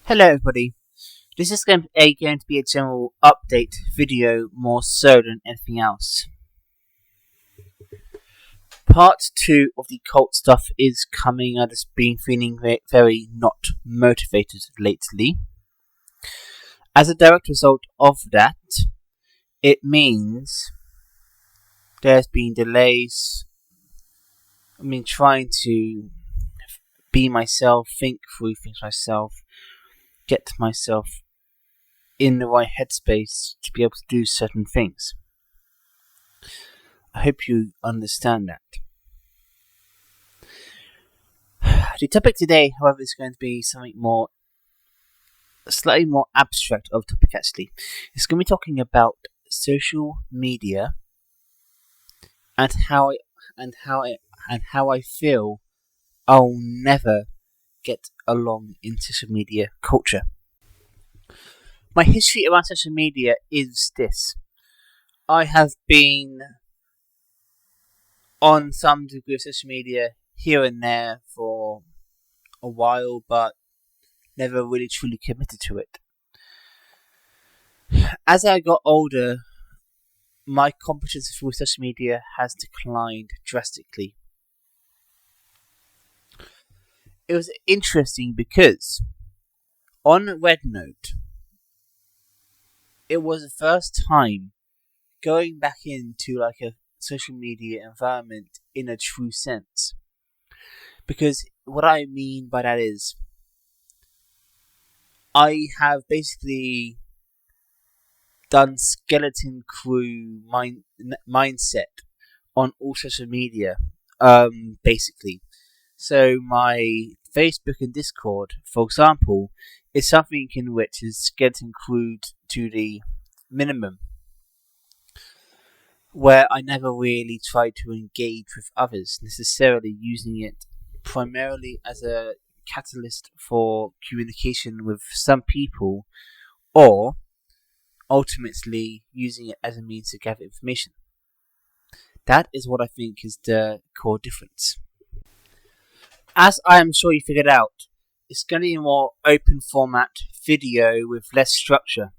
Hello everybody, this is going to be a general update video more so than anything else. Part 2 of the cult stuff is coming. I've just been feeling very not motivated lately. As a direct result of that, it means there's been delays. Trying to be myself, think through things myself, get myself in the right headspace to be able to do certain things. I hope you understand that. The topic today, however, is going to be something slightly more abstract of topic actually. It's going to be talking about social media and how I feel I'll never get along in social media culture. My history around social media is this. I have been on some degree of social media here and there for a while, but never really truly committed to it. As I got older, my competence with social media has declined drastically. It was interesting because on RedNote, it was the first time going back into like a social media environment in a true sense. Because what I mean by that is, I have basically done skeleton crew mindset on all social media, basically. So my Facebook and Discord, for example, is something in which is skeleton crewed to the minimum, where I never really try to engage with others, necessarily using it primarily as a catalyst for communication with some people, or ultimately using it as a means to gather information. That is what I think is the core difference. As I am sure you figured out, it's going to be a more open format video with less structure.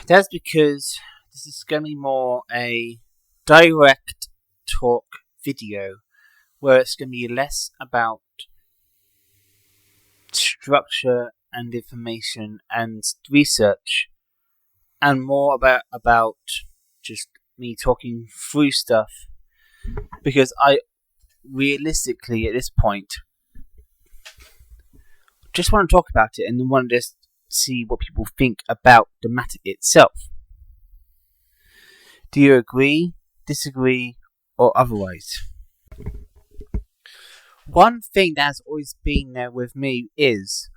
That's because this is going to be more a direct talk video, where it's going to be less about structure and information and research, and more about just me talking through stuff, because I realistically at this point just want to talk about it and want to just see what people think about the matter itself. Do you agree, disagree, or otherwise? One thing that has always been there with me is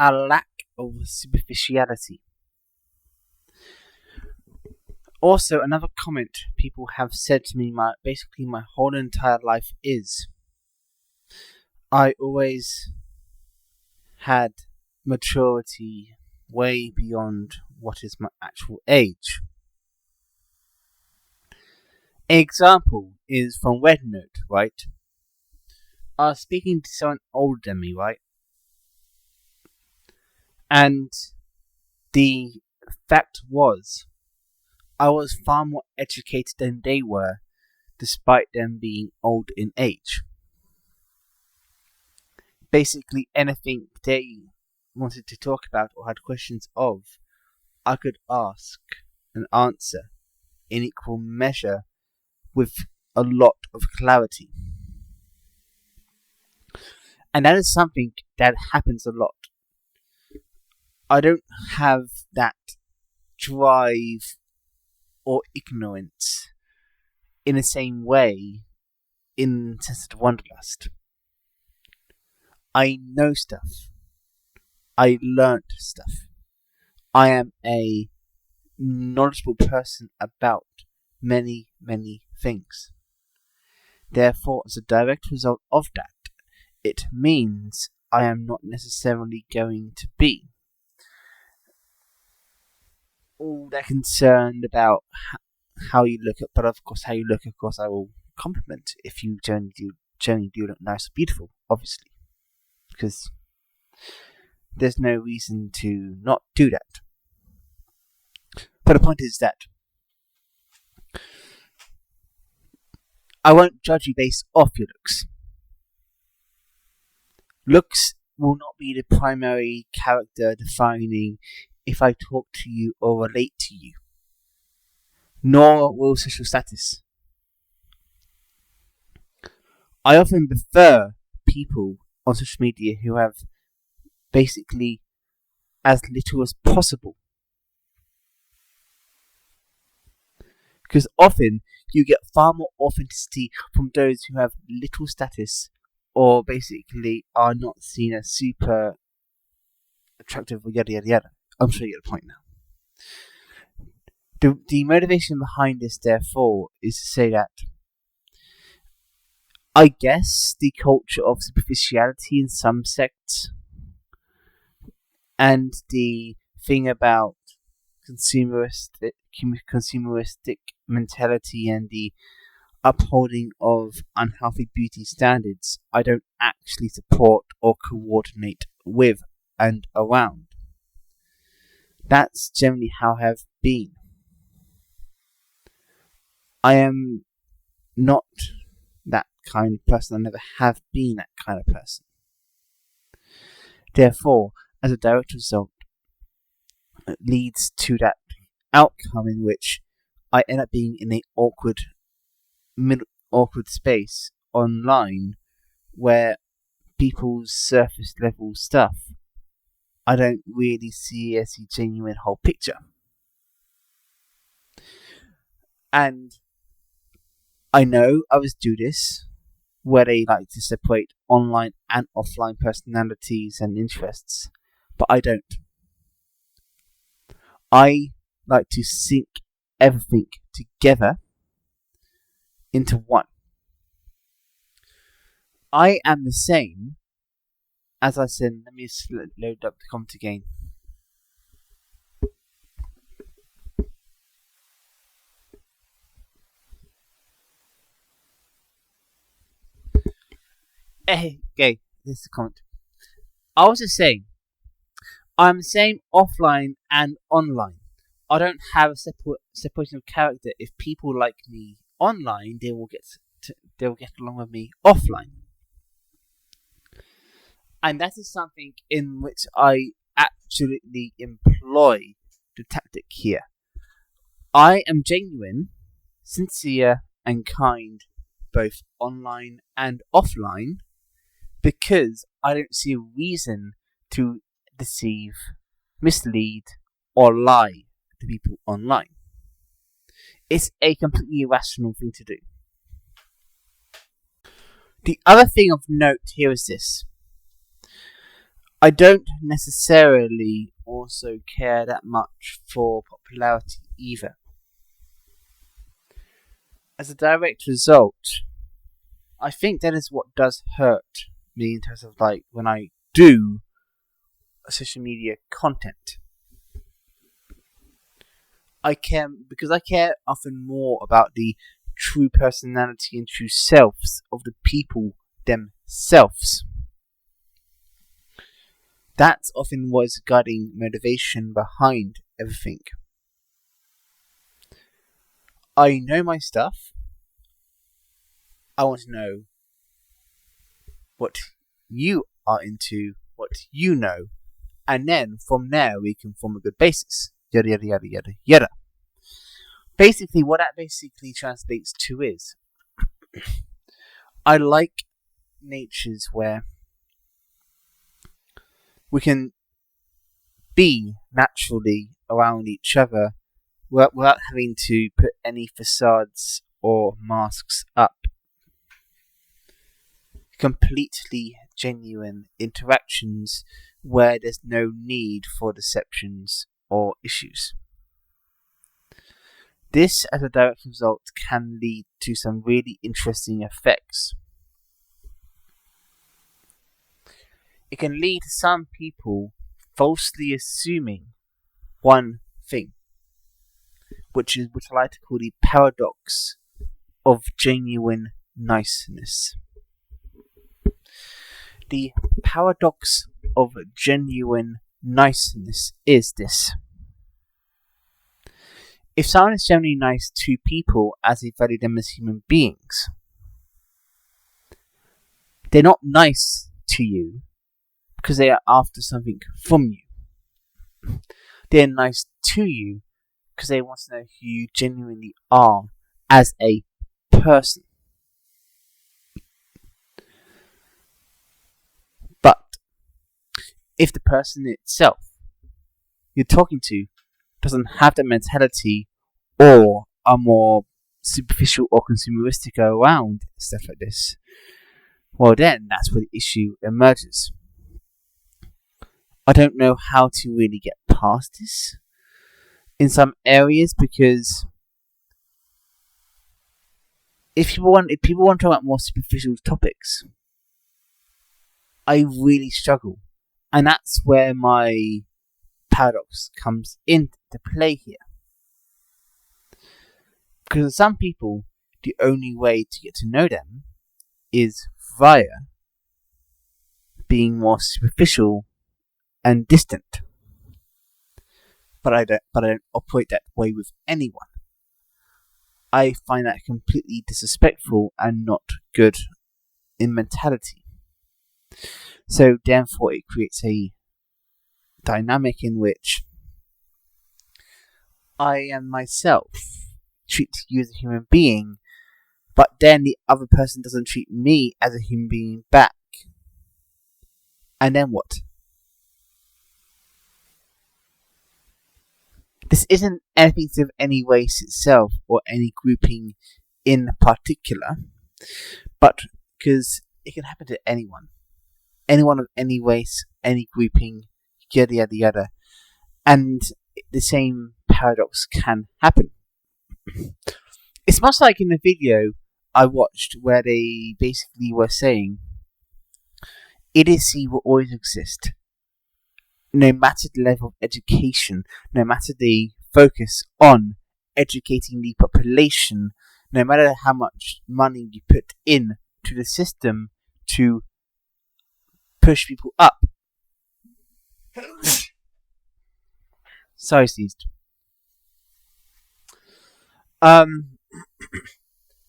a lack of superficiality. Also, another comment people have said to me basically my whole entire life is, I always had maturity way beyond what is my actual age. An example is from RedNote, right? I was speaking to someone older than me, right? And the fact was, I was far more educated than they were, despite them being old in age. Basically, anything they wanted to talk about or had questions of, I could ask and answer in equal measure with a lot of clarity. And that is something that happens a lot. I don't have that drive or ignorance in the same way in Sensitive Wanderlust. I know stuff. I learnt stuff. I am a knowledgeable person about many, many things. Therefore, as a direct result of that, it means I am not necessarily going to be all that concerned about how you look, but of course, how you look, of course, I will compliment if you generally do look nice or beautiful, obviously, because there's no reason to not do that. But the point is that I won't judge you based off your looks. Looks will not be the primary character defining if I talk to you or relate to you, nor will social status. I often prefer people on social media who have basically as little as possible. Because often you get far more authenticity from those who have little status or basically are not seen as super attractive or yada yada yada. I'm sure you get the point now. The motivation behind this, therefore, is to say that I guess the culture of superficiality in some sects and the thing about consumeristic mentality and the upholding of unhealthy beauty standards I don't actually support or coordinate with and around. That's generally how I have been. I am not that kind of person. I never have been that kind of person. Therefore, as a direct result, it leads to that outcome in which I end up being in a awkward space online where people's surface level stuff I don't really see as a genuine whole picture. And I know others do this, where they like to separate online and offline personalities and interests, but I don't. I like to sync everything together into one. I am the same, as I said. Let me just load up the comment again. Okay, this is the comment. I was just saying, I'm the same offline and online. I don't have a separation of character. If people like me online, they will get along with me offline. And that is something in which I absolutely employ the tactic here. I am genuine, sincere, and kind, both online and offline, because I don't see a reason to deceive, mislead, or lie to people online. It's a completely irrational thing to do. The other thing of note here is this. I don't necessarily also care that much for popularity either. As a direct result, I think that is what does hurt me in terms of like when I do social media content. I care often more about the true personality and true selves of the people themselves. That's often what's guiding motivation behind everything. I know my stuff. I want to know what you are into, what you know, and then from there we can form a good basis. Yada yada yada yada yada. Basically, what that basically translates to is I like natures where we can be naturally around each other without having to put any facades or masks up. Completely genuine interactions where there's no need for deceptions or issues. This, as a direct result, can lead to some really interesting effects. It can lead to some people falsely assuming one thing, which is what I like to call the paradox of genuine niceness. The paradox of genuine niceness is this. If someone is genuinely nice to people as they value them as human beings, they're not nice to you because they are after something from you. They're nice to you because they want to know who you genuinely are as a person. But if the person itself you're talking to doesn't have that mentality or are more superficial or consumeristic around stuff like this, well then that's where the issue emerges. I don't know how to really get past this in some areas, because if people want to talk about more superficial topics, I really struggle. And that's where my paradox comes into play here. Because for some people, the only way to get to know them is via being more superficial and distant. But I don't operate that way with anyone. I find that completely disrespectful and not good in mentality. So therefore it creates a dynamic in which I am myself treat you as a human being, but then the other person doesn't treat me as a human being back. And then what? This isn't anything to do with any race itself or any grouping in particular, but because it can happen to anyone. Anyone of any race, any grouping, yada yada yada. And the same paradox can happen. It's much like in the video I watched where they basically were saying idiocy will always exist. No matter the level of education, no matter the focus on educating the population, no matter how much money you put in to the system to push people up. Sorry, sneezed.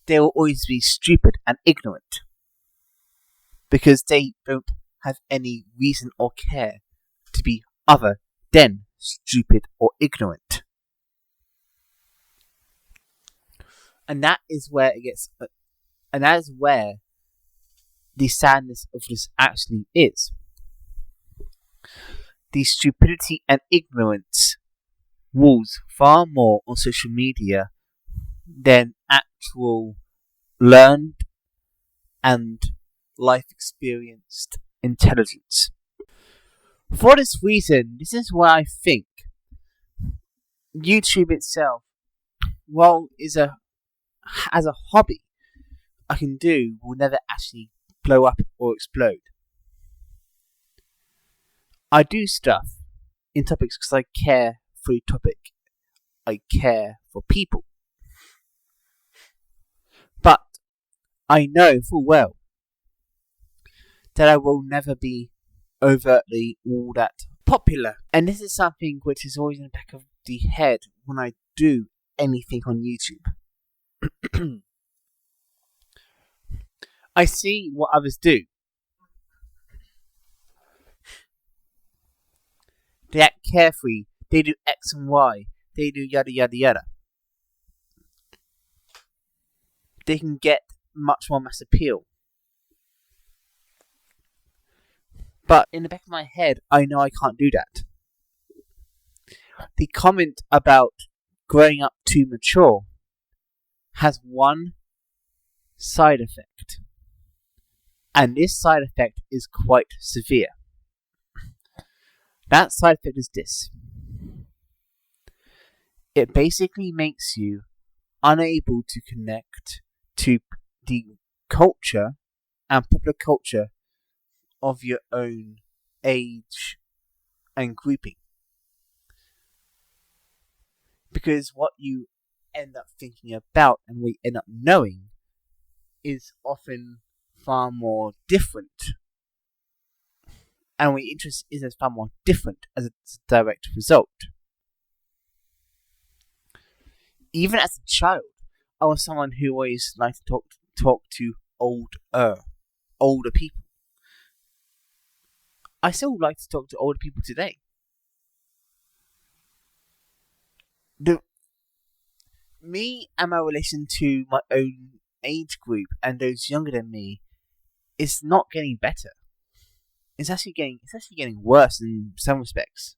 They will always be stupid and ignorant because they don't have any reason or care to be other than stupid or ignorant. And that is where it gets, and that is where the sadness of this actually is. The stupidity and ignorance rules far more on social media than actual learned and life experienced intelligence. For this reason, this is why I think YouTube itself, while as a hobby I can do, will never actually blow up or explode. I do stuff in topics because I care for a topic. I care for people. But I know full well that I will never be overtly all that popular. And this is something which is always in the back of the head when I do anything on YouTube. I see what others do. They act carefree. They do X and Y. They do yada yada yada. They can get much more mass appeal. But in the back of my head, I know I can't do that. The comment about growing up too mature has one side effect. And this side effect is quite severe. That side effect is this. It basically makes you unable to connect to the culture and popular culture of your own age and grouping. Because what you end up thinking about and what you end up knowing is often far more different and my interest is far more different as a direct result. Even as a child, I was someone who always liked to talk to older people. I still like to talk to older people today. Me and my relation to my own age group and those younger than me is not getting better. It's actually getting worse in some respects.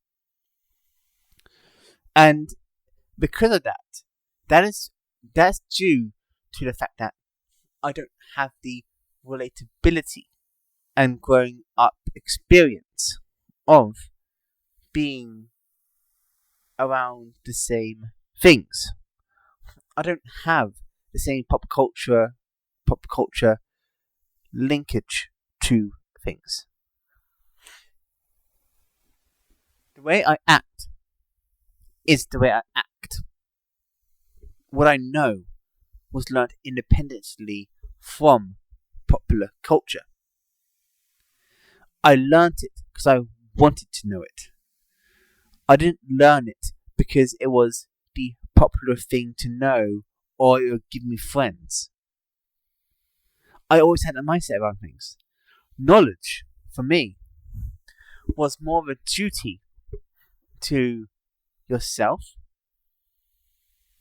And because of that, that's due to the fact that I don't have the relatability and growing up experience of being around the same things. I don't have the same pop culture linkage to things. The way I act is the way I act. What I know was learned independently from popular culture. I learned it because I wanted to know it. I didn't learn it because it was the popular thing to know or it would give me friends. I always had a mindset around things. Knowledge, for me, was more of a duty to yourself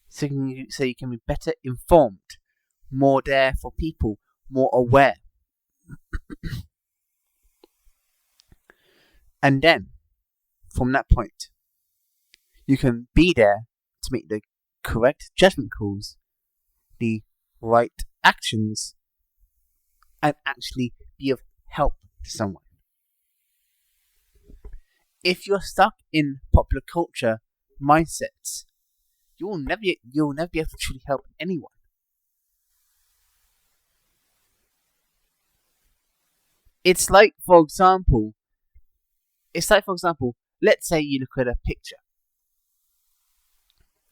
so you can be better informed, more there for people, more aware. And then, from that point, you can be there to make the correct judgment calls, the right actions, and actually be of help to someone. If you're stuck in popular culture mindsets, you'll never be able to truly help anyone. It's like, for example, let's say you look at a picture.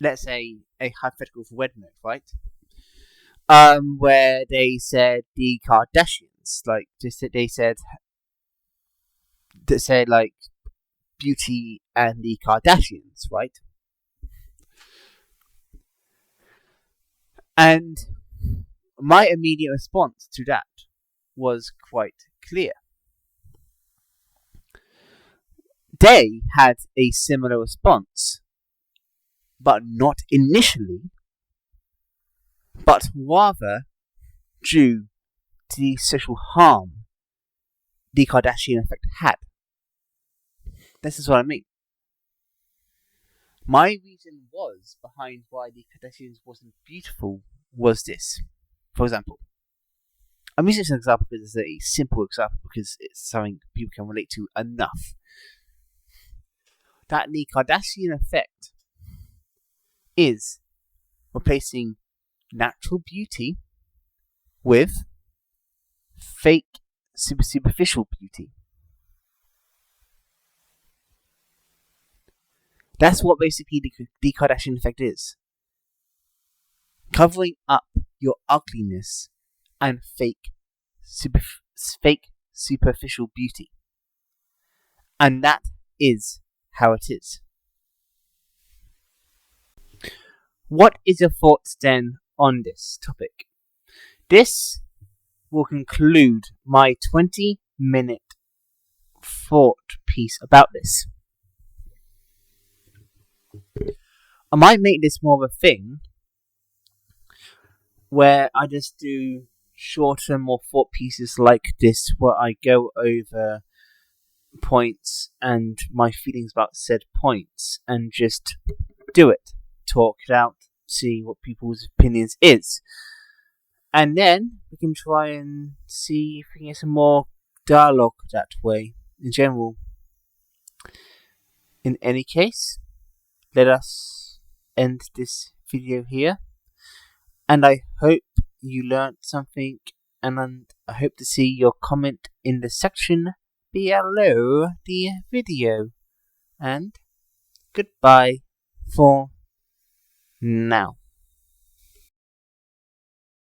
Let's say a hypothetical for wedding note, right? Where they said the Kardashians, like they said like Beauty and the Kardashians, right? And my immediate response to that was quite clear. They had a similar response, but not initially, but rather due to the social harm the Kardashian effect had. This is what I mean. My reason behind why the Kardashians wasn't beautiful was this. For example, I'm using this as an example because it's a simple example because it's something people can relate to enough. That the Kardashian effect is replacing natural beauty with fake, superficial beauty. That's what basically the Kardashian effect is. Covering up your ugliness and fake, superficial beauty. And that is how it is. What is your thoughts then on this topic? This will conclude my 20-minute thought piece about this. I might make this more of a thing where I just do shorter, more thought pieces like this, where I go over points and my feelings about said points and just do it, talk it out, see what people's opinions is, and then we can try and see if we can get some more dialogue that way in general. In any case, let us end this video here, and I hope you learned something, and I hope to see your comment in the section below the video, and goodbye for now.